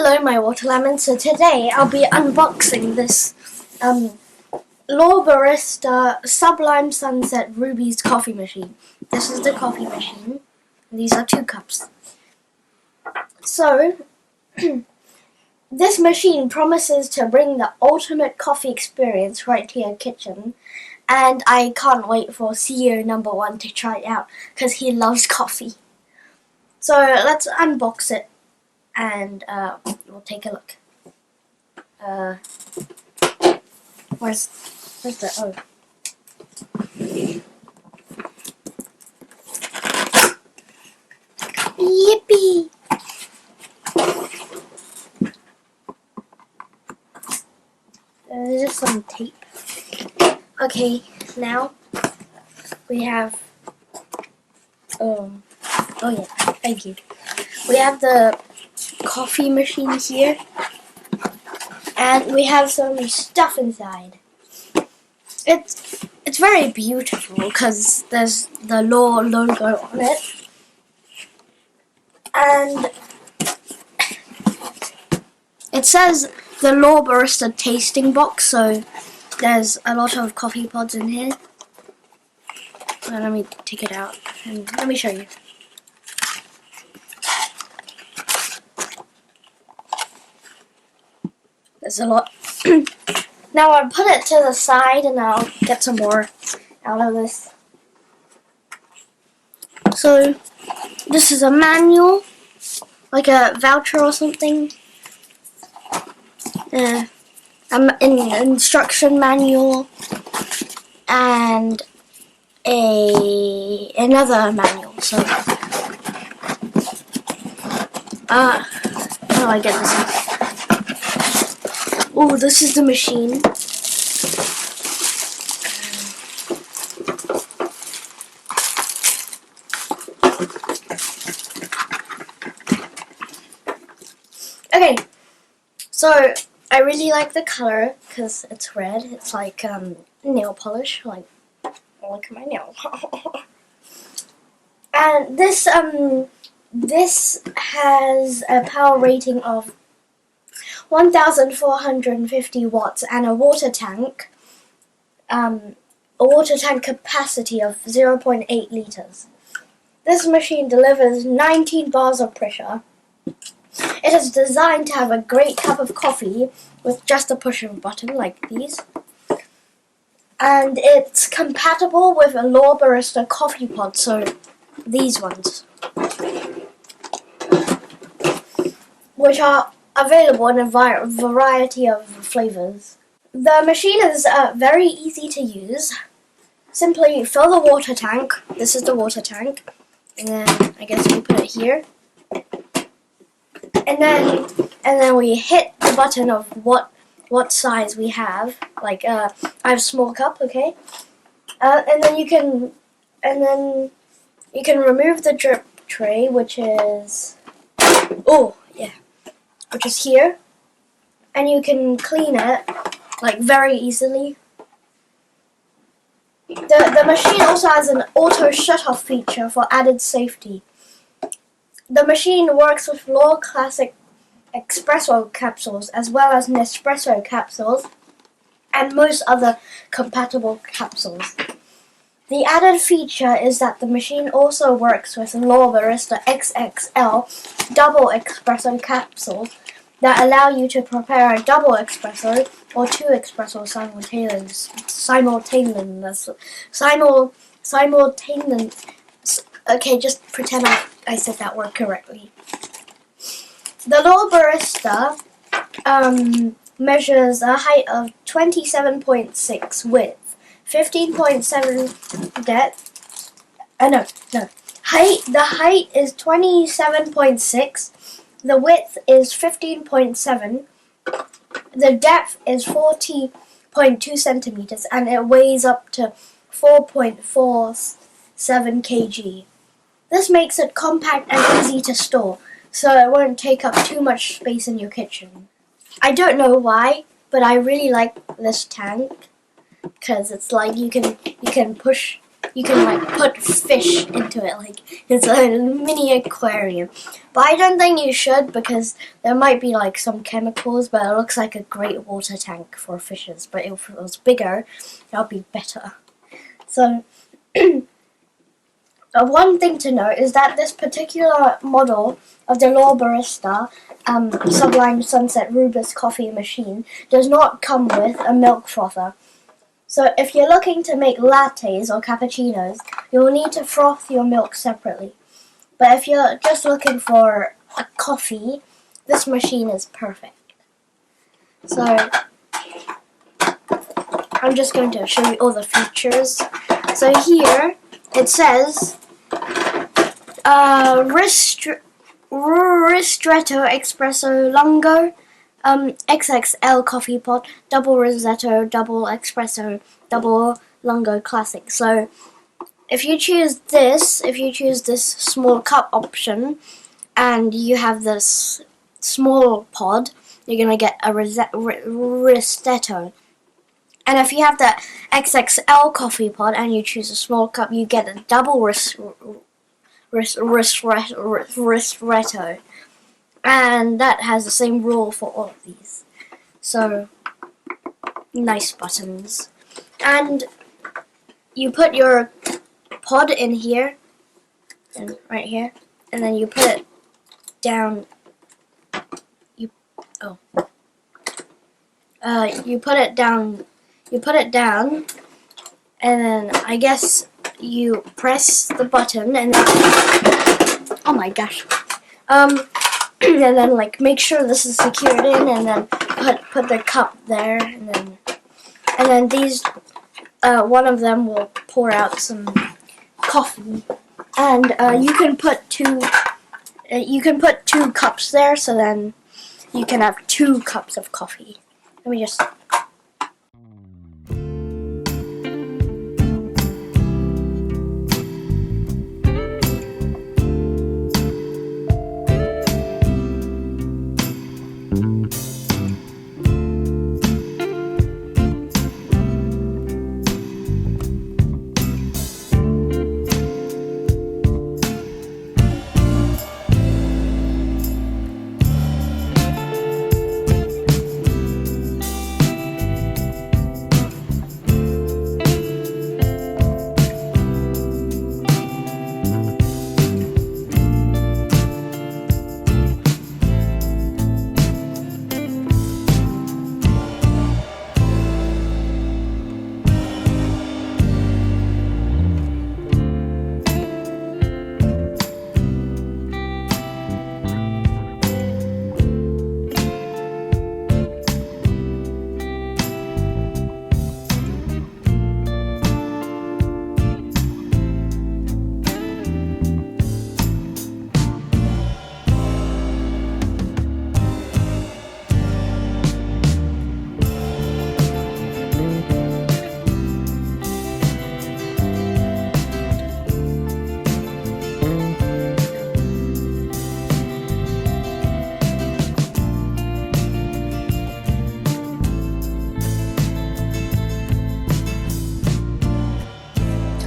Hello my water lemon, so today I'll be unboxing this LOR BARISTA Sublime Sunset Rubis coffee machine. This is the coffee machine. These are 2 cups. So, this machine promises to bring the ultimate coffee experience right to your kitchen. And I can't wait for CEO number 1 to try it out because he loves coffee. So let's unbox it and we'll take a look. Where's the Yippee! There's just some tape. Okay, now we have oh yeah, thank you. We have the coffee machine here, and we have some stuff inside. It's very beautiful because there's the LOR logo on it, and it says the LOR Barista tasting box, so there's a lot of coffee pods in here. Let me take it out and let me show you. There's a lot. Now I'll put it to the side and I'll get some more out of this. So this is a manual, like a voucher or something. An instruction manual and another manual. So how do I get this out? Oh, this is the machine. Okay, so I really like the color because it's red. It's like nail polish, like look at my nail. And this has a power rating of 1,450 watts and a water tank capacity of 0.8 liters. This machine delivers 19 bars of pressure. It is designed to have a great cup of coffee with just a push of a button like these. And it's compatible with a LOR Barista coffee pod, so these ones, which are available in a variety of flavors. The machine is very easy to use. Simply fill the water tank. This is the water tank. And then I guess we put it here. And then we hit the button of what size we have. Like I have a small cup, okay? And then you can remove the drip tray, which is which is here, and you can clean it like very easily. The machine also has an auto shut-off feature for added safety. The machine works with LOR Classic espresso capsules as well as Nespresso capsules and most other compatible capsules. The added feature is that the machine also works with LOR Barista XXL double espresso capsules that allow you to prepare a double espresso or 2 espressos simultaneously. Okay, just pretend I said that word correctly. The LOR Barista measures a height of 27.6 width. 15.7 depth. The height is 27.6. The width is 15.7. The depth is 40.2 centimeters, and it weighs up to 4.47 kg. This makes it compact and easy to store, so it won't take up too much space in your kitchen. I don't know why, but I really like this tank. Because it's like you can push you can like put fish into it, like it's a mini aquarium. But I don't think you should, because there might be like some chemicals, but it looks like a great water tank for fishes. But if it was bigger, that would be better. So one thing to note is that this particular model of the LOR BARISTA Sublime Sunset Rubis coffee machine does not come with a milk frother. So if you're looking to make lattes or cappuccinos, you'll need to froth your milk separately. But if you're just looking for a coffee, this machine is perfect. So I'm just going to show you all the features. So here it says Ristretto Espresso Lungo, XXL coffee pot, double ristretto, double espresso, double lungo classic. So if you choose this small cup option and you have this small pod, you're gonna get a ristretto. And if you have the XXL coffee pod and you choose a small cup, you get a double ristretto. And that has the same rule for all of these. So, nice buttons. And you put your pod in here, and right here, and then you put it down. You put it down. You put it down, and then I guess you press the button, and then, oh my gosh. And then like make sure this is secured in, and then put the cup there, and then these one of them will pour out some coffee, and you can put two cups there, so then you can have 2 cups of coffee. Let me just.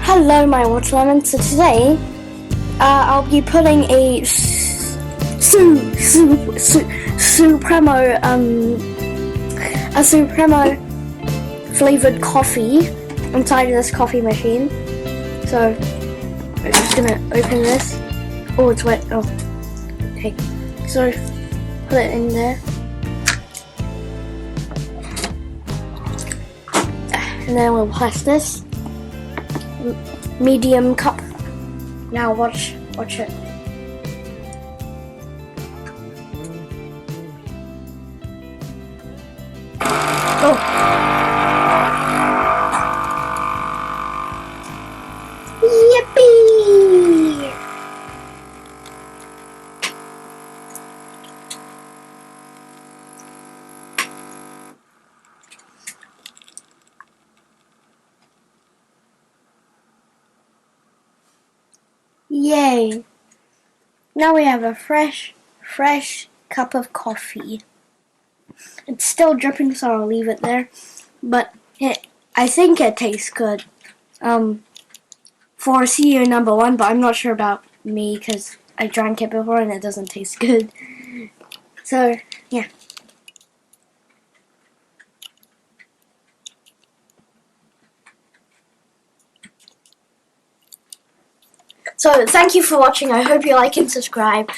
Hello, my watermelon. So today, I'll be putting a Supremo flavored coffee inside of this coffee machine. So I'm just gonna open this. Oh, it's wet. Oh, okay. So put it in there, and then we'll press this. Medium cup. Now watch it. Oh. Yippee! Yay! Now we have a fresh cup of coffee. It's still dripping, so I'll leave it there. But I think it tastes good. for CEO number 1, but I'm not sure about me because I drank it before and it doesn't taste good. So, yeah. So, thank you for watching. I hope you like and subscribe.